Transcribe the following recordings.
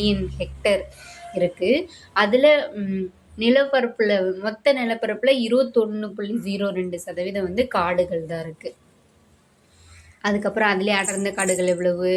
Million hectare இருக்குது. அதில் நிலப்பரப்பில் மொத்த நிலப்பரப்பில் 21.02% வந்து காடுகள் தான் இருக்குது. அதுக்கப்புறம் அதிலே அடர்ந்த காடுகள் எவ்வளவு,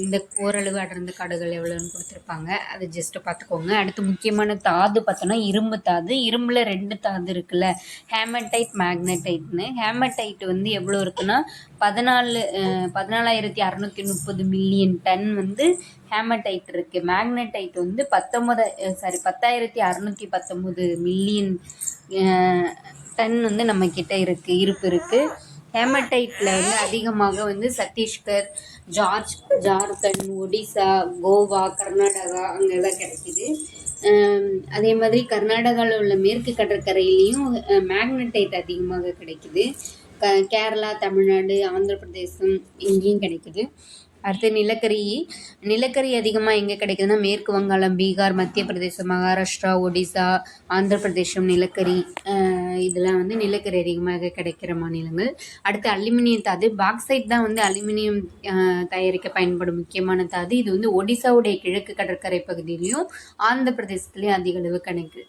இந்த ஓரளவு அடர்ந்த காடுகள் எவ்வளோன்னு கொடுத்துருப்பாங்க. அது ஜஸ்ட்டு பார்த்துக்கோங்க. அடுத்து முக்கியமான தாது பார்த்தோன்னா இரும்பு தாது. இரும்பில் 2 தாது இருக்குல்ல, ஹேமடைட் மேக்னடைட்னு. ஹேமடைட் வந்து எவ்வளோ இருக்குன்னா 14,630 மில்லியன் டன் வந்து ஹேமடைட் இருக்குது. மேக்னடைட் வந்து 10,619 மில்லியன் டன் வந்து நம்மக்கிட்ட இருக்குது, இருப்பு இருக்குது. ஹேமடைட்டில் வந்து அதிகமாக வந்து சத்தீஸ்கர், ஜார்க்கண்ட், ஒடிசா, கோவா, கர்நாடகா அங்கெல்லாம் கிடைக்கிது. அதே மாதிரி கர்நாடகாவில் உள்ள மேற்கு கடற்கரையிலையும் மேக்னடைட் அதிகமாக கிடைக்கிது. கேரளா, தமிழ்நாடு, ஆந்திர பிரதேசம் இங்கேயும் கிடைக்கிது. அடுத்து நிலக்கரி அதிகமாக எங்கே கிடைக்குதுன்னா மேற்கு வங்காளம், பீகார், மத்திய பிரதேசம், மகாராஷ்டிரா, ஒடிசா, ஆந்திர பிரதேசம் நிலக்கரி இதெல்லாம் வந்து நிலக்கரி அதிகமாக கிடைக்கிற மாநிலங்கள். அடுத்து அலுமினியம் தாது. பாக்சைட் தான் வந்து அலுமினியம் தயாரிக்க பயன்படும் முக்கியமான தாது. இது வந்து ஒடிசாவுடைய கிழக்கு கடற்கரை பகுதியிலையும் ஆந்திர பிரதேசத்துலேயும் அதிக அளவு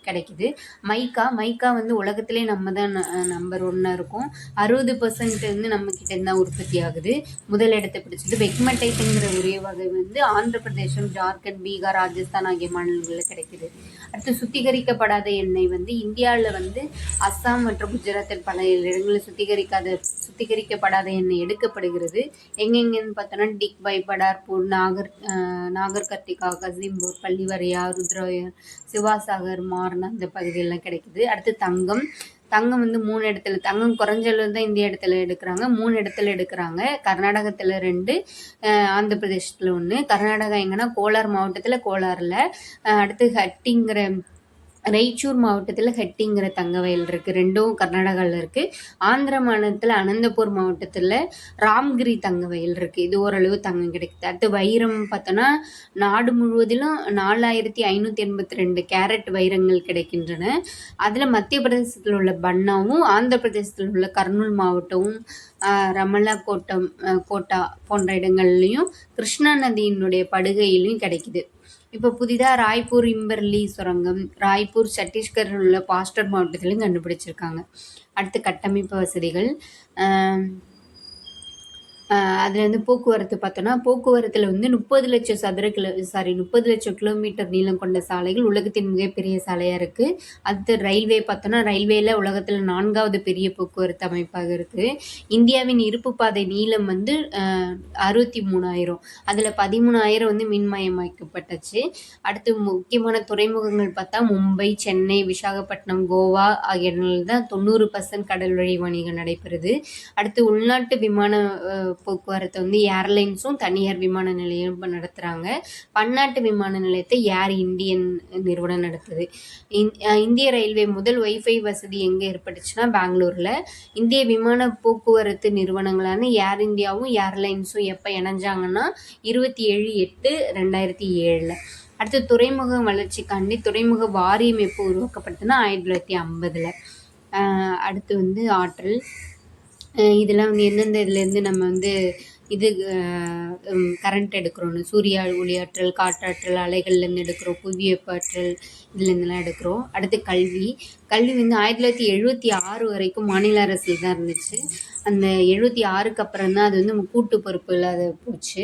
கிடைக்குது. மைக்கா வந்து உலகத்திலே நம்ம தான் நம்பர் 1 இருக்கும். 60% வந்து நம்மக்கிட்ட தான் உற்பத்தி ஆகுது. முதல் இடத்தை பிடிச்சது. பெக்மடைட்டுங்கிற ஒரே வகை வந்து ஆந்திர பிரதேசம், ஜார்க்கண்ட், பீகார், ராஜஸ்தான் ஆகிய மாநிலங்களில் கிடைக்குது. அடுத்து சுத்திகரிக்கப்படாத எண்ணெய் வந்து இந்தியாவில் வந்து அஸ்ஸாம் மற்றும் குஜராத்தில் பல இடங்களில் சுத்திகரிக்கப்படாத எண்ணெய் எடுக்கப்படுகிறது. எங்கெங்கன்னு பார்த்தோன்னா டிக்பாய், படார்பூர், நாகர்கர்டிகா, கசிம்பூர், பள்ளிவரையா, ருத்ரயா, சிவாசாகர், மார்னா இந்த பகுதியெல்லாம் கிடைக்குது. அடுத்து தங்கம் வந்து 3 இடத்துல, தங்கம் குறைஞ்ச அளவு தான் இந்திய இடத்துல எடுக்கிறாங்க. 3 இடத்துல எடுக்கிறாங்க. கர்நாடகத்தில் 2, ஆந்திர பிரதேசத்தில் 1. கர்நாடகா எங்கன்னா கோலார் மாவட்டத்தில், கோலாரில். அடுத்து ராய்ச்சூர் மாவட்டத்தில் ஹட்டிங்கிற தங்க வயல் இருக்குது. 2ம் கர்நாடகாவில் இருக்குது. ஆந்திர மாநிலத்தில் அனந்தபூர் மாவட்டத்தில் ராம்கிரி தங்க வயல் இருக்குது. இது ஓரளவு தங்கம் கிடைக்குது. அடுத்து வைரம் பார்த்தோன்னா நாடு முழுவதிலும் 4,582 கேரட் வைரங்கள் கிடைக்கின்றன. அதில் மத்திய பிரதேசத்தில் உள்ள பன்னாவும், ஆந்திர பிரதேசத்தில் உள்ள கர்னூல் மாவட்டமும், ரமலா கோட்டா போன்ற இடங்கள்லையும் கிருஷ்ணா நதியினுடைய படுகையிலையும் கிடைக்குது. இப்போ புதிதாக ராய்ப்பூர் இம்பர்லி சுரங்கம் ராய்ப்பூர் சத்தீஸ்கரில் உள்ள பாஸ்டர் மாவட்டத்திலையும் கண்டுபிடிச்சிருக்காங்க. அடுத்து கட்டமைப்பு வசதிகள். அதில் வந்து போக்குவரத்து பார்த்தோன்னா போக்குவரத்தில் வந்து 30 லட்சம் கிலோமீட்டர் நீளம் கொண்ட சாலைகள் உலகத்தின் மிகப்பெரிய சாலையாக இருக்குது. அடுத்து ரயில்வே பார்த்தோன்னா ரயில்வேல உலகத்தில் 4வது பெரிய போக்குவரத்து அமைப்பாக இருக்குது. இந்தியாவின் இருப்பு பாதை நீளம் வந்து 63,000. அதில் 13,000 வந்து மின்மயமாக்கப்பட்டுச்சு. அடுத்து முக்கியமான துறைமுகங்கள் பார்த்தா மும்பை, சென்னை, விசாகப்பட்டினம், கோவா ஆகிய இடங்களில் தான் 90% கடல் வழி வணிகம் நடைபெறுது. அடுத்து உள்நாட்டு விமான போக்குவரத்து வந்து ஏர்லைன்ஸும் தனியார் விமான நிலையம் நடத்துகிறாங்க. பன்னாட்டு விமான நிலையத்தை ஏர் இண்டியன் நிறுவனம் நடத்துது. இந்திய ரயில்வே முதல் வைஃபை வசதி எங்கே ஏற்பட்டுச்சுன்னா பெங்களூரில். இந்திய விமான போக்குவரத்து நிறுவனங்களான ஏர் இந்தியாவும் ஏர்லைன்ஸும் எப்போ இணைஞ்சாங்கன்னா 27/8/2007. அடுத்து துறைமுக வளர்ச்சிக்காண்டி துறைமுக வாரியம் எப்போ உருவாக்கப்பட்டதுன்னா 1950. அடுத்து வந்து ஆற்றல். இதெல்லாம் வந்து எந்தெந்த இதுலேருந்து நம்ம வந்து கரண்ட் எடுக்கிறோன்னு சூரிய ஒளியாற்றல், காற்றாற்றல், அலைகள்லேருந்து எடுக்கிறோம், புவி வெப்பாற்றல் இதுலேருந்துலாம் எடுக்கிறோம். அடுத்து கல்வி வந்து 1976 வரைக்கும் மாநில அரசில் தான் இருந்துச்சு. அந்த 76க்கு அப்புறம் தான் அது வந்து கூட்டு பொறுப்பு இல்லாத போச்சு.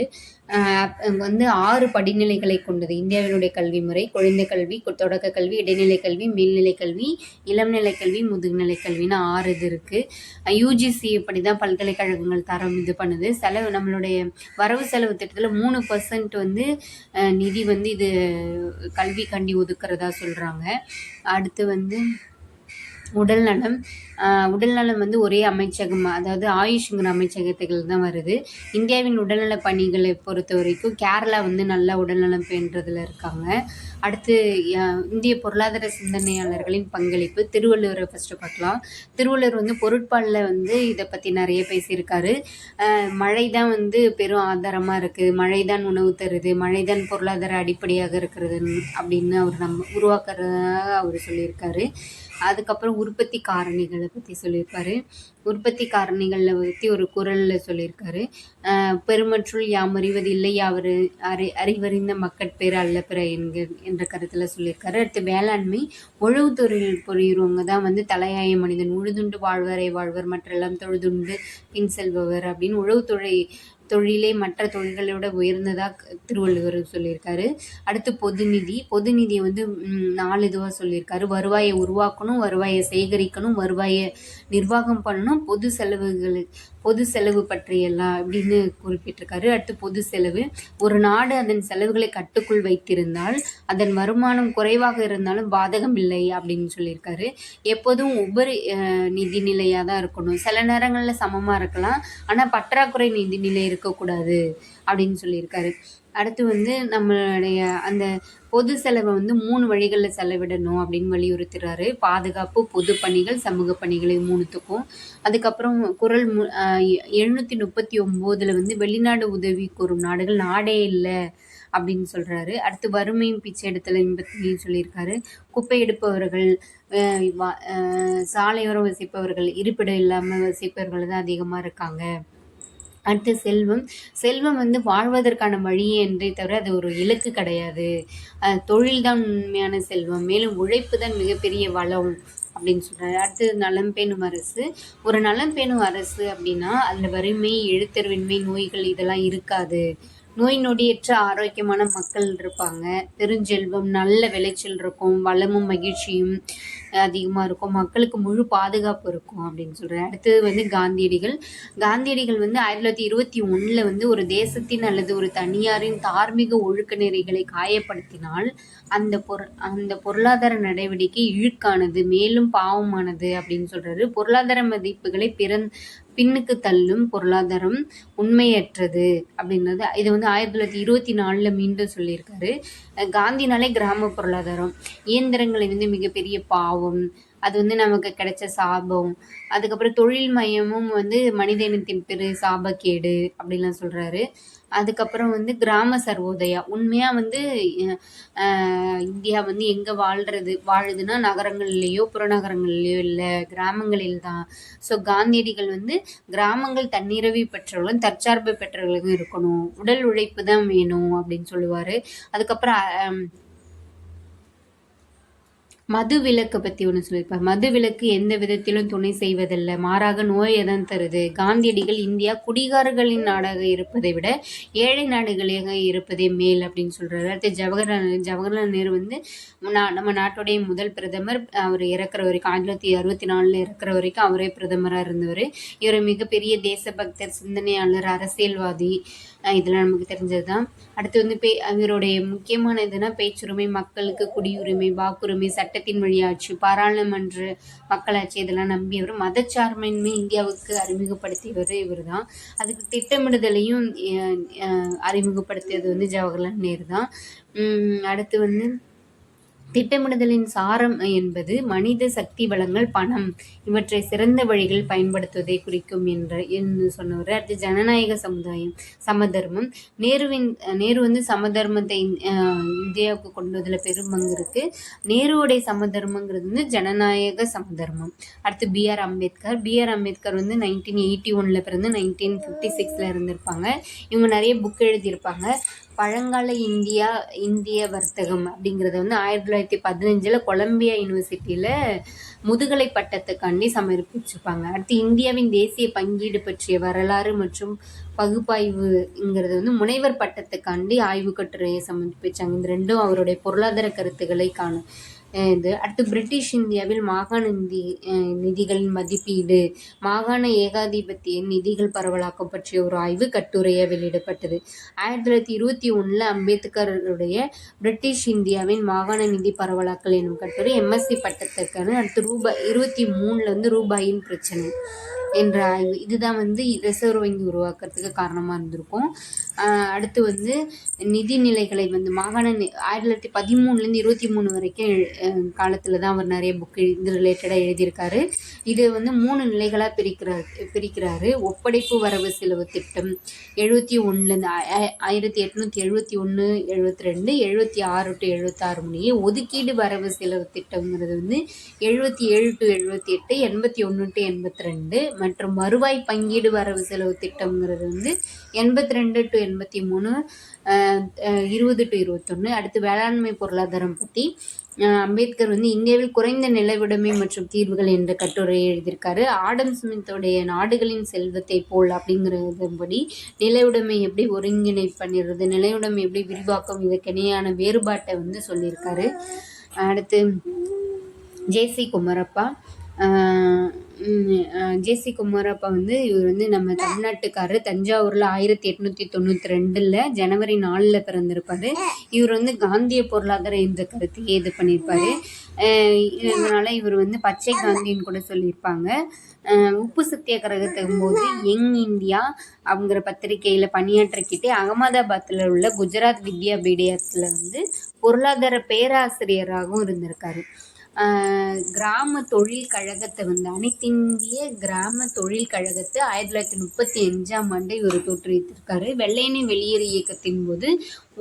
வந்து 6 படிநிலைகளை கொண்டது இந்தியாவினுடைய கல்வி முறை. குழந்தை கல்வி, தொடக்க கல்வி, இடைநிலை கல்வி, மேல்நிலை கல்வி, இளம்நிலை கல்வி, முதுகுநிலை கல்வின்னு 6 இது இருக்குது. UGC இப்படி தான் பல்கலைக்கழகங்கள் தரம் இது பண்ணுது. நம்மளுடைய வரவு செலவு திட்டத்தில் 3% வந்து நிதி வந்து இது கல்விக்காண்டி ஒதுக்குறதா சொல்கிறாங்க. அடுத்து வந்து உடல்நலம் வந்து ஒரே அமைச்சகம், அதாவது ஆயுஷ்ங்கிற அமைச்சகத்துகள் தான் வருது. இந்தியாவின் உடல்நல பணிகளை பொறுத்த வரைக்கும் கேரளா வந்து நல்லா உடல்நலம் பேணுறதுல இருக்காங்க. அடுத்து இந்திய பொருளாதார சிந்தனையாளர்களின் பங்களிப்பு. திருவள்ளுவரை ஃபஸ்ட்டு பார்க்கலாம். திருவள்ளுவர் வந்து பொருட்பாலில் வந்து இதை பற்றி நிறைய பேசியிருக்காரு. மழை தான் வந்து பெரும் ஆதாரமாக இருக்குது, மழை தான் உணவு தருது, மழை தான் பொருளாதார அடிப்படையாக இருக்கிறது அப்படின்னு அவர் உருவாக்குறதாக அவர் சொல்லியிருக்காரு. அதுக்கப்புறம் உற்பத்தி காரணிகளை பற்றி சொல்லியிருப்பாரு. உற்பத்தி காரணிகளை பற்றி ஒரு குறளில் சொல்லியிருக்காரு. பெருமற்றுள் யாம் அறிவதில்லை யாவர் அறிவறிந்த மக்கட்பேர் அல்ல பிற என்ற கருத்தில் சொல்லியிருக்காரு. அடுத்து வேளாண்மை, உழவு தொழில் புரியுறவங்க தான் வந்து தலையாய மனிதன், உழுதுண்டு வாழ்வரை வாழ்வர் மற்றெல்லாம் தொழுதுண்டு பின் செல்பவர் அப்படின்னு உழவு தொழிலே மற்ற தொழில்களோட உயர்ந்ததா திருவள்ளுவர் சொல்லியிருக்காரு. அடுத்து பொதுநிதி, பொதுநிதியை வந்து 4 இதுவாக சொல்லியிருக்காரு. வருவாயை உருவாக்கணும், வருவாயை சேகரிக்கணும், வருவாயை நிர்வாகம் பண்ணணும், பொது செலவு பற்றியெல்லாம் அப்படின்னு குறிப்பிட்டிருக்காரு. அடுத்து பொது செலவு, ஒரு நாடு அதன் செலவுகளை கட்டுக்குள் வைத்திருந்தால் அதன் வருமானம் குறைவாக இருந்தாலும் பாதகம் இல்லை அப்படின்னு சொல்லியிருக்காரு. எப்போதும் உபரி நிதிநிலையாக தான் இருக்கணும், சில நேரங்களில் சமமாக இருக்கலாம், ஆனால் பற்றாக்குறை நிதிநிலை இருக்கக்கூடாது அப்படின்னு சொல்லியிருக்காரு. அடுத்து வந்து நம்மளுடைய அந்த பொது செலவை வந்து 3 வழிகளில் செலவிடணும் அப்படின்னு வலியுறுத்துறாரு. பாதுகாப்பு, பொது பணிகள், சமூக பணிகளை 3த்துக்கும். அதுக்கப்புறம் குறள் 739 வந்து வெளிநாடு உதவி கோரும் நாடுகள் நாடே இல்லை அப்படின்னு சொல்றாரு. அடுத்து வறுமையும் பிச்சை எடுத்தலையும் பற்றி சொல்லியிருக்காரு. குப்பை எடுப்பவர்கள், சாலையோரம் வசிப்பவர்கள், இருப்பிடம் இல்லாமல் வசிப்பவர்கள் தான் அதிகமாக இருக்காங்க. அடுத்து செல்வம் வந்து வாழ்வதற்கான வழியே என்றே தவிர அது ஒரு இலக்கு கிடையாது. தொழில் தான் உண்மையான செல்வம், மேலும் உழைப்பு தான் மிகப்பெரிய வளம் அப்படின்னு சொல்கிறாரு. அடுத்து நலம் பேணும் அரசு, ஒரு நலம் பேணும் அரசு அப்படின்னா அதில் வறுமை, எழுத்தறிவின்மை, நோய்கள் இதெல்லாம் இருக்காது. நோய் நொடியற்ற ஆரோக்கியமான மக்கள் இருப்பாங்க. பெருஞ்செல்வம், நல்ல விளைச்சல் இருக்கும், வளமும் மகிழ்ச்சியும் அதிகமாக இருக்கும், மக்களுக்கு முழு பாதுகாப்பு இருக்கும் அப்படின்னு சொல்கிறேன். அடுத்தது வந்து காந்தியடிகள் வந்து 1921 வந்து ஒரு தேசத்தின் அல்லது ஒரு தனியாரின் தார்மீக ஒழுக்க நெறிகளை காயப்படுத்தினால் அந்த பொருளாதார நடவடிக்கை இழுக்கானது, மேலும் பாவமானது அப்படின்னு சொல்றாரு. பொருளாதார மதிப்புகளை பின்னுக்கு தள்ளும் பொருளாதாரம் உண்மையற்றது அப்படின்றது இது வந்து 1924 மீண்டும் சொல்லியிருக்காரு. காந்தினாலே கிராம பொருளாதாரம், இயந்திரங்களை வந்து மிகப்பெரிய பாவம், அது வந்து நமக்கு கிடைச்ச சாபம். அதுக்கப்புறம் தொழில் மையமும் வந்து மனித இனத்தின் பெரு சாபக்கேடு அப்படின்லாம் சொல்றாரு. அதுக்கப்புறம் வந்து கிராம சர்வோதயா, உண்மையாக வந்து இந்தியா வந்து எங்கே வாழுதுன்னா நகரங்கள்லேயோ புறநகரங்கள்லேயோ இல்லை, கிராமங்களில் தான். ஸோ காந்தியடிகள் வந்து கிராமங்கள் தன்னிறைவு பெற்றவர்களும் தற்சார்பு பெற்றவர்களும் இருக்கணும், உடல் உழைப்பு தான் வேணும் அப்படின்னு சொல்லுவார். அதுக்கப்புறம் மது விலக்கு பற்றி ஒன்று சொல்லியிருப்பார். மது விலக்கு எந்த விதத்திலும் துணை செய்வதில்ல, மாறாக நோயை தான் தருது. காந்தியடிகள் இந்தியா குடிகாரர்களின் நாடாக இருப்பதை விட ஏழை நாடுகளாக இருப்பதே மேல் அப்படின்னு சொல்றாரு. அடுத்து ஜவஹர்லால் நேரு வந்து நம்ம நாட்டுடைய முதல் பிரதமர். அவர் இறக்குற வரைக்கும் 1964 இறக்குற வரைக்கும் அவரே பிரதமராக இருந்தவர். இவர் மிகப்பெரிய தேசபக்தர், சிந்தனையாளர், அரசியல்வாதி, இதெல்லாம் நமக்கு தெரிஞ்சது தான். அடுத்து வந்து இவருடைய முக்கியமான இதுனா பேச்சுரிமை, மக்களுக்கு குடியுரிமை, வாக்குரிமை, சட்டத்தின் வழியாட்சி, பாராளுமன்ற மக்களாட்சி இதெல்லாம் நம்பியவர். மதச்சார்பின்மை இந்தியாவுக்கு அறிமுகப்படுத்தியவர் இவர் தான். அதுக்கு திட்டமிடுதலையும் அறிமுகப்படுத்தியது வந்து ஜவஹர்லால் நேரு தான். அடுத்து வந்து திட்டமிடுதலின் சாரம் என்பது மனித சக்தி வளங்கள், பணம் இவற்றை சிறந்த வழிகள் பயன்படுத்துவதை குறிக்கும் என்று சொன்னவர். அடுத்து ஜனநாயக சமதர்மம். நேரு வந்து சமதர்மத்தை இந்தியாவுக்கு கொண்டு வதில் பெரும் பங்கு இருக்கு. நேருவுடைய சமதர்மங்கிறது வந்து ஜனநாயக சமதர்மம். அடுத்து பிஆர் அம்பேத்கர் வந்து 1981 பிறந்து 1956 இருந்திருப்பாங்க. இவங்க நிறைய புக் எழுதியிருப்பாங்க. பழங்கால இந்திய வர்த்தகம் அப்படிங்கிறத வந்து 1915 கொலம்பியா யூனிவர்சிட்டியில் முதுகலை பட்டத்துக்காண்டி சமர்ப்பிச்சிருப்பாங்க. அடுத்து இந்தியாவின் தேசிய பங்கீடு பற்றிய வரலாறு மற்றும் பகுப்பாய்வுங்கிறது வந்து முனைவர் பட்டத்துக்காண்டி ஆய்வு கட்டுரையை சமர்ப்பிச்சாங்க. இந்த ரெண்டும் அவருடைய பொருளாதார கருத்துக்களை காணும் இது. அடுத்து பிரிட்டிஷ் இந்தியாவில் மாகாண நிதிகளின் மதிப்பீடு, மாகாண ஏகாதிபத்திய நிதிகள் பரவலாக்கம் பற்றிய ஒரு ஆய்வு கட்டுரையாக வெளியிடப்பட்டது. 1921 அம்பேத்கருடைய பிரிட்டிஷ் இந்தியாவின் மாகாண நிதி பரவலாக்கல் எனும் கட்டுரை MSc பட்டத்திற்கான. அடுத்து 23 வந்து ரூபாயின் பிரச்சனை. என்ற ஆய்வு இதுதான் வந்து ரிசர்வ் வங்கி உருவாக்குறதுக்கு காரணமாக இருந்திருக்கும். அடுத்து வந்து நிதிநிலைகளை வந்து மாகாண 1913லேருந்து 23 வரைக்கும் காலத்தில் தான் அவர் நிறைய புக்கு இது ரிலேட்டடாக எழுதியிருக்காரு. இது வந்து 3 நிலைகளாக பிரிக்கிறாரு. ஒப்படைப்பு வரவு செலவு திட்டம் 71லேருந்து 1871 72 76 to 76 முடிய. ஒதுக்கீடு வரவு செலவு திட்டம்ங்கிறது வந்து 77 to 78 81 to 82 மற்றும் வருவாய் பங்கீடு வரவு செலவு திட்டம்ங்கிறது வந்து 82 to 83 20 to 21. அடுத்து வேளாண்மை பொருளாதாரம் பற்றி அம்பேத்கர் வந்து இந்தியாவில் குறைந்த நிலவுடைமை மற்றும் தீர்வுகள் என்ற கட்டுரையை எழுதியிருக்காரு. ஆடம் ஸ்மித்தோடைய நாடுகளின் செல்வத்தை போல் அப்படிங்கிறதுபடி நிலவுடைமை எப்படி ஒருங்கிணை பண்ணிடுறது, நிலவுடைமை எப்படி விரிவாக்கம், இதுக்கிணையான வேறுபாட்டை வந்து சொல்லியிருக்காரு. அடுத்து ஜேசி குமரப்பா வந்து இவர் வந்து நம்ம தமிழ்நாட்டுக்காரர். தஞ்சாவூரில் 1892 ஜனவரி 4 பிறந்திருப்பாரு. இவர் வந்து காந்திய பொருளாதாரம் என்ற கருத்தையே இது பண்ணியிருப்பாரு. இதனால இவர் வந்து பச்சை காந்தின்னு கூட சொல்லியிருப்பாங்க. உப்பு சத்தியாகிரகத்தின் போது யங் இந்தியா அப்படிங்கிற பத்திரிகையில் பணியாற்றிக்கிட்டு அகமதாபாத்தில் உள்ள குஜராத் வித்யாபீடியத்தில் வந்து பொருளாதார பேராசிரியராகவும் இருந்திருக்காரு. கிராம தொழில் கழகத்தை வந்து அனைத்திந்திய கிராம தொழில் கழகத்தை 1935 இவர் தோற்றுவித்திருக்காரு. வெள்ளையனே வெளியேறு இயக்கத்தின் போது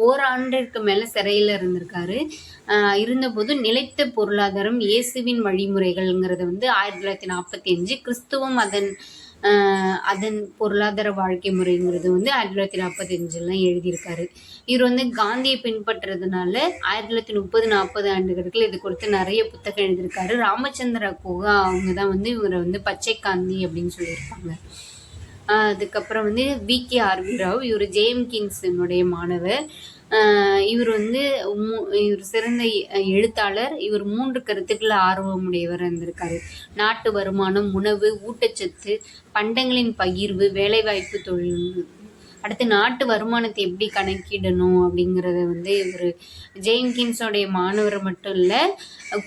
ஓராண்டிற்கு மேலே சிறையில் இருந்திருக்காரு. இருந்தபோது நிலைத்த பொருளாதாரம் இயேசுவின் வழிமுறைகள்ங்கிறத வந்து 1945 கிறிஸ்துவம் அதன் பொருளாதார வாழ்க்கை முறைங்கிறது வந்து 1945 எழுதியிருக்காரு. இவர் வந்து காந்தியை பின்பற்றுறதுனால 1930-40 ஆண்டுகளுக்கு இது குறித்து நிறைய புத்தகம் எழுதியிருக்காரு. ராமச்சந்திர குஹா அவங்க தான் வந்து இவரை வந்து பச்சை காந்தி அப்படின்னு சொல்லியிருப்பாங்க. அதுக்கப்புறம் வந்து VK.R.V. ராவ் இவர் ஜேஎம் கின்ஸனுடைய மாணவர். இவர் வந்து இவர் சிறந்த எழுத்தாளர். இவர் 3 கருத்துக்கள் ஆர்வமுடையவர் இருந்திருக்காரு. நாட்டு வருமானம், உணவு, ஊட்டச்சத்து, பண்டங்களின் பகிர்வு, வேலைவாய்ப்பு, தொழில். அடுத்து நாட்டு வருமானத்தை எப்படி கணக்கிடணும் அப்படிங்கிறத வந்து இவர் ஜேம்கின்ஸோடைய மாணவர் மட்டும் இல்லை,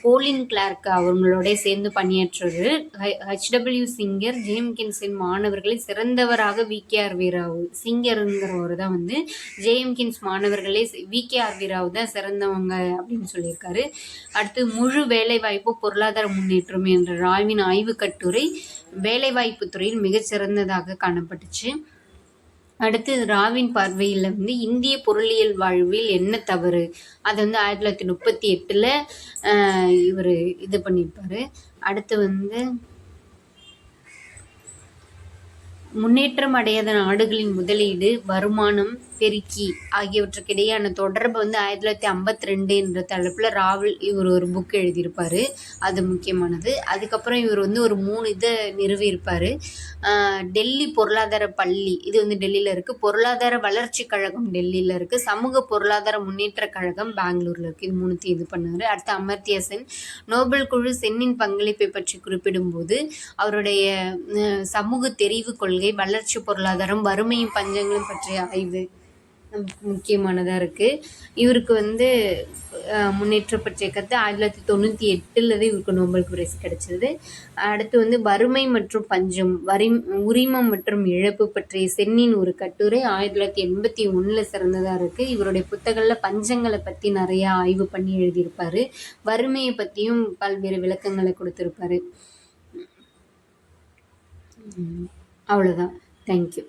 கோலின் கிளார்க் அவங்களோட சேர்ந்து பணியாற்றுவது. HW சிங்கர் ஜேம்கின்ஸின் மாணவர்களை சிறந்தவராக VK.R.V. ராவ் சிங்கருங்கிறவர் தான் வந்து ஜேம்கின்ஸ் மாணவர்களே VK.R.V. ராவ் தான் சிறந்தவங்க அப்படின்னு சொல்லியிருக்காரு. அடுத்து முழு வேலைவாய்ப்பு பொருளாதார முன்னேற்றம் என்ற ராவின் ஆய்வு கட்டுரை வேலைவாய்ப்பு துறையில் மிகச்சிறந்ததாக காணப்பட்டுச்சு. அடுத்து ராவின் பார்வையில் வந்து இந்திய பொருளியல் வாழ்வில் என்ன தவறு, அதை வந்து 1938 இவர் இது பண்ணியிருப்பார். அடுத்து வந்து முன்னேற்றம் அடையாத நாடுகளின் முதலீடு, வருமானம் பெருக்கி ஆகியவற்றுக்கிடையான தொடர்பு வந்து 1952 என்ற தலைப்பில் ராவல் இவர் ஒரு புக் எழுதியிருப்பார். அது முக்கியமானது. அதுக்கப்புறம் இவர் வந்து ஒரு 3 இதை நிறுவியிருப்பார். டெல்லி பொருளாதார பள்ளி இது வந்து டெல்லியில் இருக்குது. பொருளாதார வளர்ச்சி கழகம் டெல்லியில் இருக்குது. சமூக பொருளாதார முன்னேற்ற கழகம் பெங்களூரில் இருக்குது. இது 3 இது பண்ணார். அடுத்து அமர்த்தியா சென் நோபல் குழு சென்னின் பங்களிப்பை பற்றி குறிப்பிடும்போது அவருடைய சமூக தெரிவு கொள்கை, வளர்ச்சி பொருளாதாரம், வறுமையும் பஞ்சங்களும் பற்றிய ஆய்வு முக்கியமானதாக இருக்குது. இவருக்கு வந்து முன்னேற்ற பற்றிய கருத்து 1998 இவருக்கு நோபல் பிரைஸ் கிடைச்சது. அடுத்து வந்து வறுமை மற்றும் பஞ்சம், உரிமம் மற்றும் இழப்பு பற்றிய சென்னின் ஒரு கட்டுரை 1981 சிறந்ததாக இருக்குது. இவருடைய புத்தகங்களில் பஞ்சங்களை பற்றி நிறையா ஆய்வு பண்ணி எழுதியிருப்பார். வறுமையை பற்றியும் பல்வேறு விளக்கங்களை கொடுத்துருப்பாரு. அவ்வளோதான். தேங்க்யூ.